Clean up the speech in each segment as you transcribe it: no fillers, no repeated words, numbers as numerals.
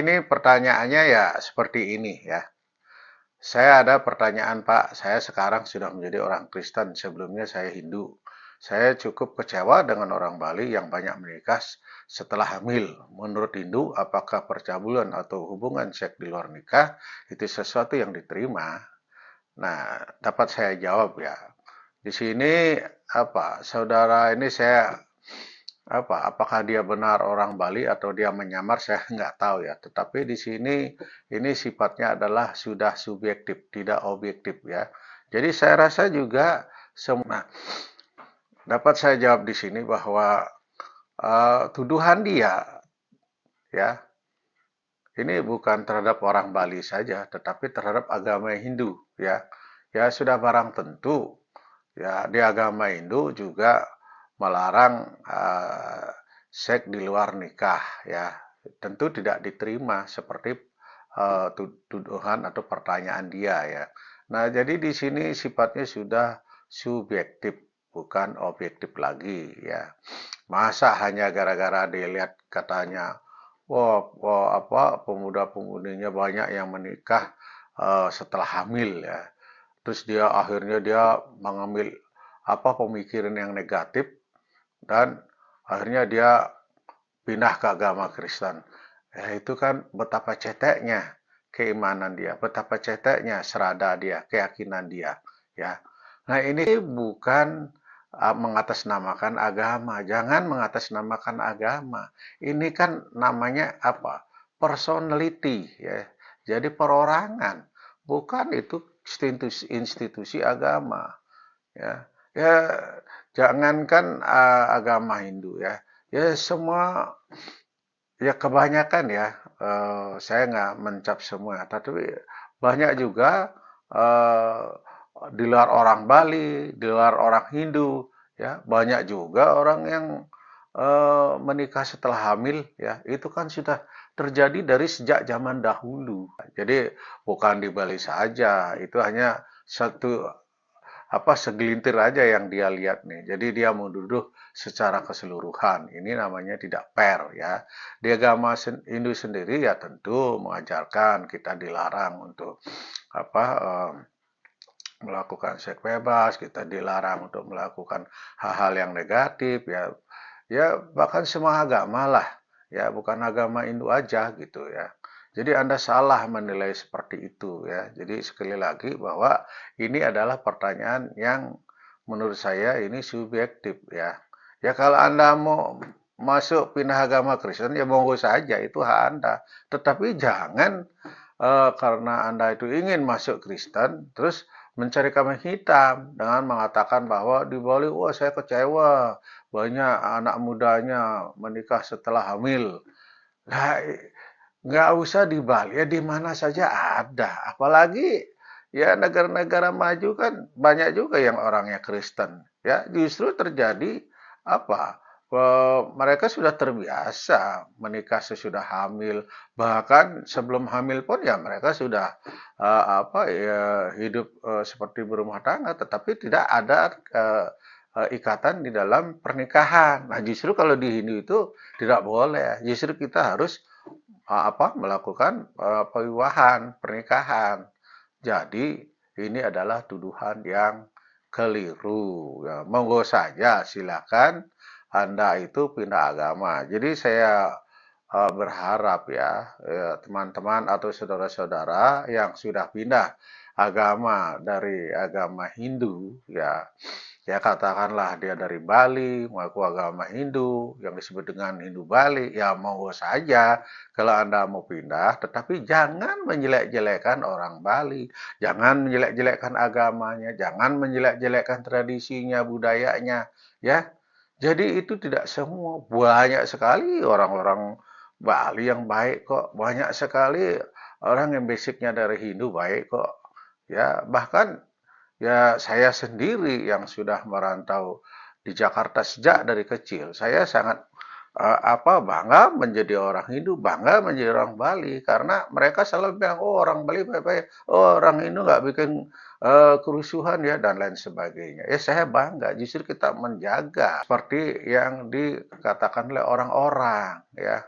ini pertanyaannya ya seperti ini ya. Saya ada pertanyaan Pak, saya sekarang sudah menjadi orang Kristen, sebelumnya saya Hindu. Saya cukup kecewa dengan orang Bali yang banyak menikah setelah hamil. Menurut Hindu, apakah percabulan atau hubungan seks di luar nikah itu sesuatu yang diterima? Nah, dapat saya jawab ya. Di sini saudara ini saya apakah dia benar orang Bali atau dia menyamar saya nggak tahu ya. Tetapi di sini ini sifatnya adalah sudah subjektif, tidak objektif ya. Jadi saya rasa juga semua dapat saya jawab di sini bahwa tuduhan dia ya ini bukan terhadap orang Bali saja, tetapi terhadap agama Hindu ya. Ya sudah barang tentu ya di agama Hindu juga melarang seks di luar nikah ya. Tentu tidak diterima seperti tuduhan atau pertanyaan dia ya. Nah, jadi di sini sifatnya sudah subjektif, bukan objektif lagi ya. Masa hanya gara-gara dilihat katanya, wah, wah apa pemuda-pemudinya banyak yang menikah setelah hamil ya. Terus dia akhirnya dia mengambil pemikiran yang negatif dan akhirnya dia pindah ke agama Kristen. Ya, itu kan betapa ceteknya keimanan dia, betapa ceteknya serada dia, keyakinan dia, ya. Nah, ini bukan mengatasnamakan agama. Jangan mengatasnamakan agama. Ini kan namanya apa? Personality, ya. Jadi perorangan, bukan itu institusi agama, ya. Ya, jangankan agama Hindu ya. Ya semua ya kebanyakan ya, saya nggak mencap semua, tapi banyak juga eh, di luar orang Bali, di luar orang Hindu, ya banyak juga orang yang menikah setelah hamil, ya itu kan sudah terjadi dari sejak zaman dahulu. Jadi bukan di Bali saja, itu hanya satu segelintir aja yang dia lihat nih. Jadi dia menuduh secara keseluruhan. Ini namanya tidak fair ya. Di agama Hindu sendiri ya tentu mengajarkan kita dilarang untuk apa eh, melakukan seks bebas, kita dilarang untuk melakukan hal-hal yang negatif ya. Ya bahkan semua agama lah ya, bukan agama Hindu aja gitu ya. Jadi Anda salah menilai seperti itu ya. Jadi sekali lagi bahwa ini adalah pertanyaan yang menurut saya ini subjektif ya. Ya kalau Anda mau masuk pindah agama Kristen ya monggo saja itu hak Anda. Tetapi jangan karena Anda itu ingin masuk Kristen terus mencari kambing hitam dengan mengatakan bahwa di Bali, wah saya kecewa banyak anak mudanya menikah setelah hamil. Nah, nggak usah di Bali, ya di mana saja ada. Apalagi ya negara-negara maju kan banyak juga yang orangnya Kristen. Ya justru terjadi apa? Mereka sudah terbiasa menikah sesudah hamil, bahkan sebelum hamil pun ya mereka sudah hidup seperti berumah tangga, tetapi tidak ada ikatan di dalam pernikahan. Nah justru kalau di Hindu itu tidak boleh, justru kita harus melakukan pewiwahan, pernikahan. Jadi ini adalah tuduhan yang keliru. Ya, monggo saja, silakan Anda itu pindah agama. Jadi saya berharap ya teman-teman atau saudara-saudara yang sudah pindah agama dari agama Hindu ya. Ya katakanlah dia dari Bali, mengaku agama Hindu, yang disebut dengan Hindu Bali, ya monggo saja kalau Anda mau pindah, tetapi jangan menjelek-jelekan orang Bali, jangan menjelek-jelekan agamanya, jangan menjelek-jelekan tradisinya, budayanya, ya. Jadi itu tidak semua, banyak sekali orang-orang Bali yang baik kok, banyak sekali orang yang basicnya dari Hindu baik kok, ya bahkan ya, saya sendiri yang sudah merantau di Jakarta sejak dari kecil, saya sangat bangga menjadi orang Hindu, bangga menjadi orang Bali karena mereka selalu bilang, oh orang Bali baik-baik, oh orang Hindu nggak bikin kerusuhan ya dan lain sebagainya. Ya saya bangga, justru kita menjaga seperti yang dikatakan oleh orang-orang ya.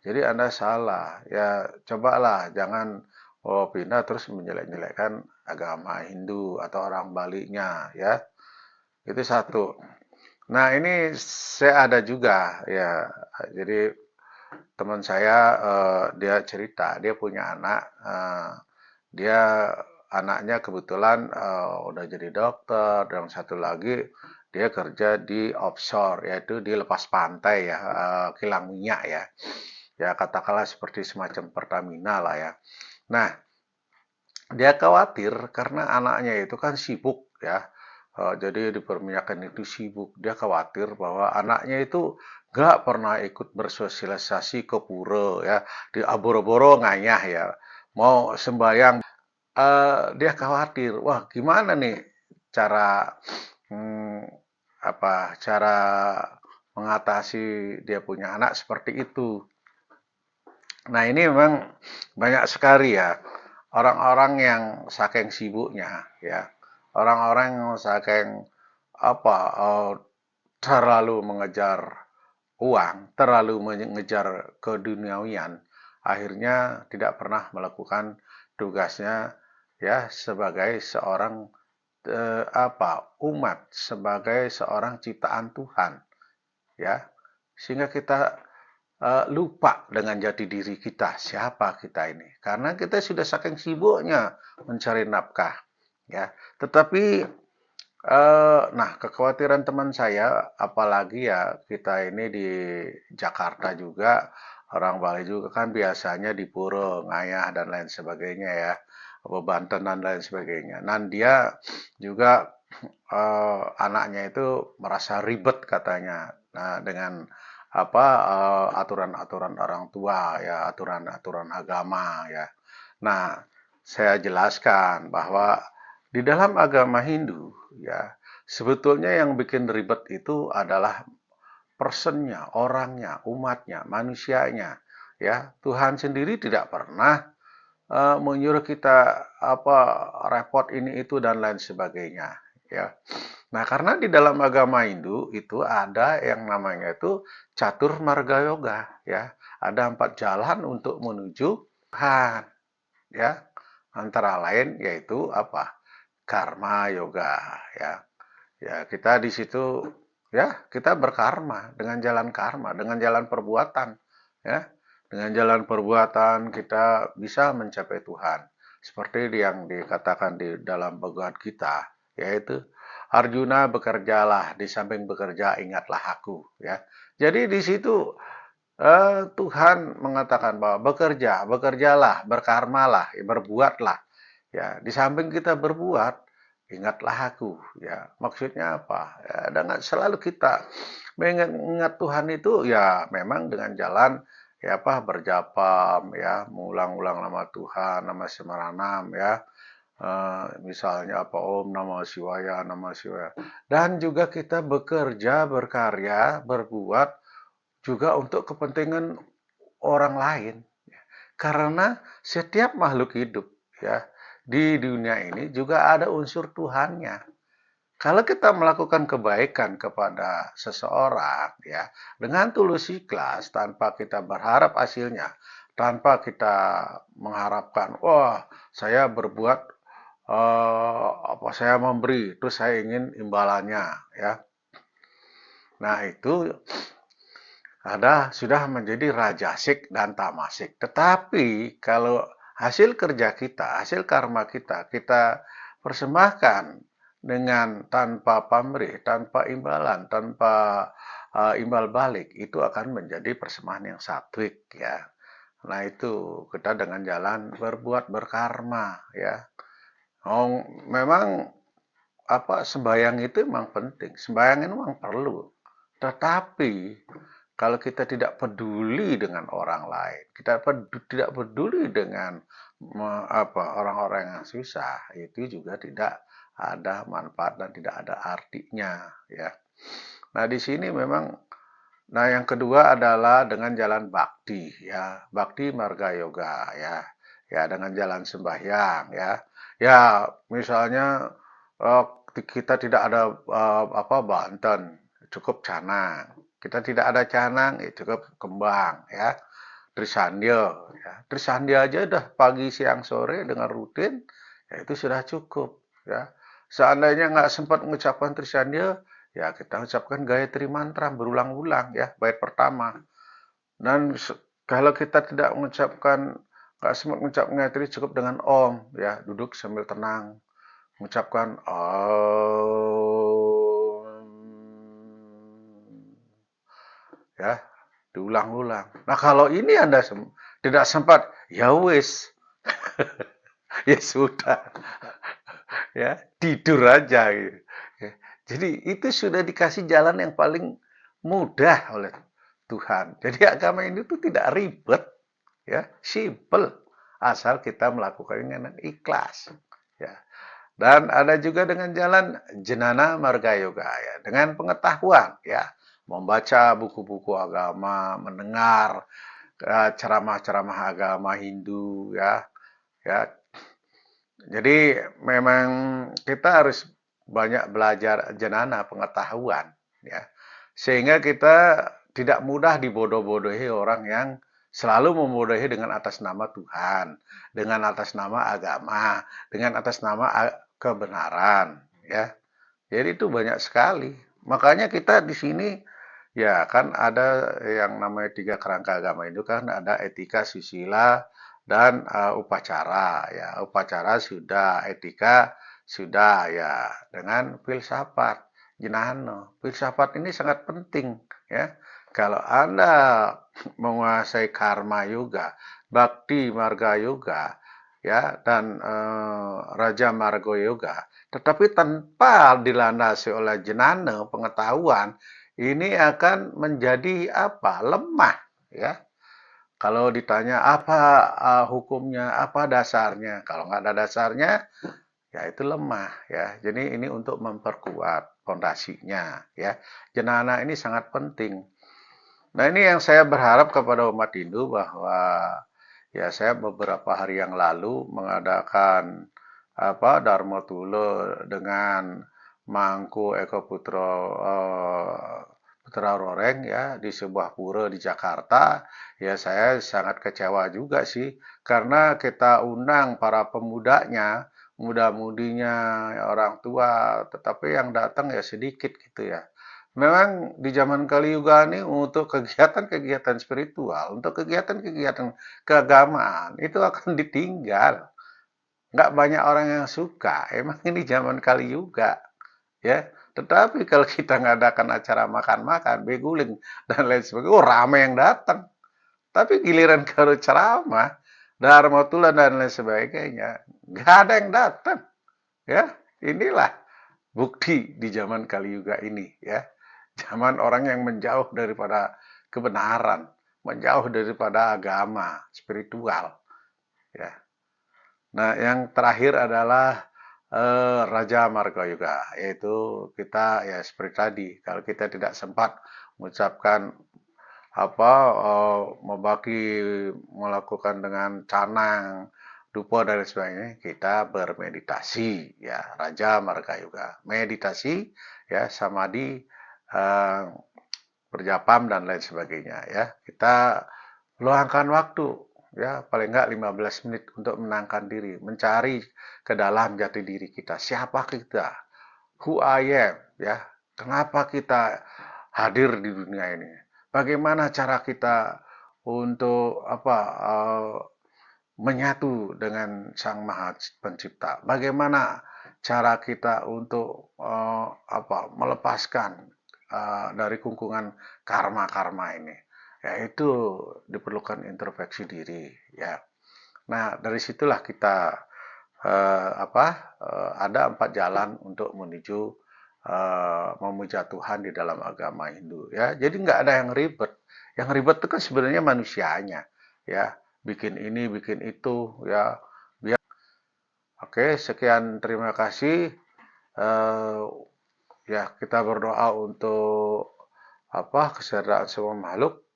Jadi Anda salah. Ya cobalah jangan pindah terus menjelek-jelekkan agama Hindu atau orang Bali-nya ya. Itu satu. Nah, ini saya ada juga ya. Jadi teman saya dia cerita, dia punya anak, dia anaknya kebetulan udah jadi dokter, dan satu lagi dia kerja di offshore, yaitu di lepas pantai ya, kilang minyak ya. Ya katakanlah seperti semacam Pertamina lah ya. Nah, dia khawatir karena anaknya itu kan sibuk ya. Jadi di perminyakan itu sibuk. Dia khawatir bahwa anaknya itu gak pernah ikut bersosialisasi ke pura ya. Di aboro-boro ngayah ya. Mau sembayang. Dia khawatir. Wah, gimana nih cara hmm, cara mengatasi dia punya anak seperti itu. Nah, ini memang banyak sekali ya orang-orang yang saking sibuknya ya. Orang-orang yang saking apa terlalu mengejar uang, terlalu mengejar keduniawian, akhirnya tidak pernah melakukan tugasnya ya sebagai seorang umat, sebagai seorang ciptaan Tuhan ya. Sehingga kita lupa dengan jati diri kita, siapa kita ini. Karena kita sudah saking sibuknya mencari nafkah. Ya, tetapi nah kekhawatiran teman saya, apalagi ya kita ini di Jakarta juga, orang Bali juga kan biasanya di Puro, Ngayah dan lain sebagainya ya, apa Banten dan lain sebagainya. Nah dia juga anaknya itu merasa ribet katanya, nah dengan aturan-aturan orang tua ya, aturan-aturan agama ya. Nah, saya jelaskan bahwa di dalam agama Hindu ya, sebetulnya yang bikin ribet itu adalah personnya, orangnya, umatnya, manusianya ya. Tuhan sendiri tidak pernah menyuruh kita repot ini itu dan lain sebagainya ya. Nah, karena di dalam agama Hindu itu ada yang namanya itu catur marga yoga ya. Ada 4 jalan untuk menuju Tuhan ya. Antara lain yaitu apa? Karma yoga ya. Ya, kita di situ ya, kita berkarma dengan jalan karma, dengan jalan perbuatan ya. Dengan jalan perbuatan kita bisa mencapai Tuhan. Seperti yang dikatakan di dalam Bhagavad Gita, yaitu Arjuna bekerjalah, di samping bekerja ingatlah aku ya. Jadi di situ Tuhan mengatakan bahwa bekerjalah, berkarmalah, berbuatlah. Ya, di samping kita berbuat, ingatlah aku. Ya, maksudnya apa? Ya, dengan selalu kita mengingat Tuhan itu ya memang dengan jalan ya berjapam ya, mengulang-ulang nama Tuhan, nama Semaranam ya. Misalnya apa Om Namah Shivaya, Namah Shivaya. Dan juga kita bekerja, berkarya, berbuat juga untuk kepentingan orang lain. Karena setiap makhluk hidup ya di dunia ini juga ada unsur Tuhannya. Kalau kita melakukan kebaikan kepada seseorang ya dengan tulus ikhlas tanpa kita berharap hasilnya, tanpa kita mengharapkan, wah saya berbuat saya memberi, terus saya ingin imbalannya ya. Nah itu sudah menjadi rajasik dan tamasik. Tetapi kalau hasil kerja kita, hasil karma kita, kita persembahkan dengan tanpa pamrih, tanpa imbalan, tanpa imbal balik, itu akan menjadi persembahan yang satwik ya. Nah itu kita dengan jalan berbuat berkarma ya. Oh, memang sembahyang itu memang penting, sembahyang itu memang perlu. Tetapi kalau kita tidak peduli dengan orang lain, kita tidak peduli dengan orang-orang yang susah, itu juga tidak ada manfaat dan tidak ada artinya, ya. Nah, di sini memang, nah yang kedua adalah dengan jalan bakti, ya, bakti marga yoga, ya, ya dengan jalan sembahyang, ya, ya misalnya eh, kita tidak ada Banten, cukup canang. Kita tidak ada canang, ya cukup kembang, ya. Trisandya, ya. Trisandya aja udah pagi, siang, sore dengan rutin, ya itu sudah cukup, ya. Seandainya nggak sempat mengucapkan Trisandya, ya kita ucapkan Gayatri Mantra berulang-ulang, ya, bait pertama. Dan kalau kita tidak mengucapkan, nggak sempat mengucapkan Gayatri, cukup dengan Om, ya, duduk sambil tenang, mengucapkan Om, ya, diulang-ulang. Nah, kalau ini Anda tidak sempat, ya wis, ya sudah, ya, tidur aja gitu. Ya. Jadi itu sudah dikasih jalan yang paling mudah oleh Tuhan. Jadi agama ini tuh tidak ribet, ya, simple, asal kita melakukannya dengan ikhlas, ya. Dan ada juga dengan jalan Jnana Marga Yoga, ya, dengan pengetahuan, ya, membaca buku-buku agama, mendengar ceramah-ceramah agama Hindu, ya, ya. Jadi memang kita harus banyak belajar jenana pengetahuan, ya, sehingga kita tidak mudah dibodoh-bodohi orang yang selalu membodohi dengan atas nama Tuhan, dengan atas nama agama, dengan atas nama kebenaran, ya. Jadi itu banyak sekali. Makanya kita di sini ya kan ada yang namanya tiga kerangka agama itu kan ada etika, susila, dan upacara. Ya, upacara sudah, etika sudah ya dengan filsafat. Jnana. Filsafat ini sangat penting ya. Kalau Anda menguasai karma yoga, bakti marga yoga, ya dan raja marga yoga, tetapi tanpa dilandasi oleh jenana pengetahuan, ini akan menjadi apa? Lemah, ya. Kalau ditanya apa hukumnya, apa dasarnya, kalau nggak ada dasarnya, ya itu lemah, ya. Jadi ini untuk memperkuat fondasinya, ya. Jenana ini sangat penting. Nah ini yang saya berharap kepada umat Hindu bahwa ya saya beberapa hari yang lalu mengadakan apa Dharma Tula dengan Mangku Eko Putro Putra Roreng ya di sebuah pura di Jakarta. Ya saya sangat kecewa juga sih karena kita undang para pemudanya, muda-mudinya, orang tua, tetapi yang datang ya sedikit gitu ya. Memang di zaman Kali Yuga ini untuk kegiatan-kegiatan spiritual, untuk kegiatan-kegiatan keagamaan itu akan ditinggal. Nggak banyak orang yang suka. Emang ini zaman Kali Yuga, ya. Tetapi kalau kita ngadakan acara makan-makan, beguling dan lain sebagainya, oh ramai yang datang. Tapi giliran kalau ceramah, Dharma Tulan dan lain sebagainya, nggak ada yang datang. Ya, inilah bukti di zaman Kali Yuga ini, ya. Zaman orang yang menjauh daripada kebenaran, menjauh daripada agama, spiritual, ya. Nah, yang terakhir adalah Raja Marga Yoga, yaitu kita ya seperti tadi, kalau kita tidak sempat mengucapkan apa membagi melakukan dengan canang, dupa dan sebagainya, kita bermeditasi ya Raja Marga Yoga. Meditasi ya samadhi eh, berjapam dan lain sebagainya ya. Kita luangkan waktu ya paling enggak 15 menit untuk menangkan diri, mencari ke dalam jati diri kita. Siapa kita? Who I am ya. Kenapa kita hadir di dunia ini? Bagaimana cara kita untuk apa menyatu dengan Sang Maha Pencipta? Bagaimana cara kita untuk apa melepaskan dari kungkungan karma-karma ini? Yaitu diperlukan introspeksi diri, ya. Nah, dari situlah kita ada 4 jalan untuk menuju memuja Tuhan di dalam agama Hindu, ya. Jadi nggak ada yang ribet. Yang ribet itu kan sebenarnya manusianya, ya. Bikin ini, bikin itu, ya. Oke, sekian terima kasih. Eh, ya, kita berdoa untuk apa kesejahteraan semua makhluk.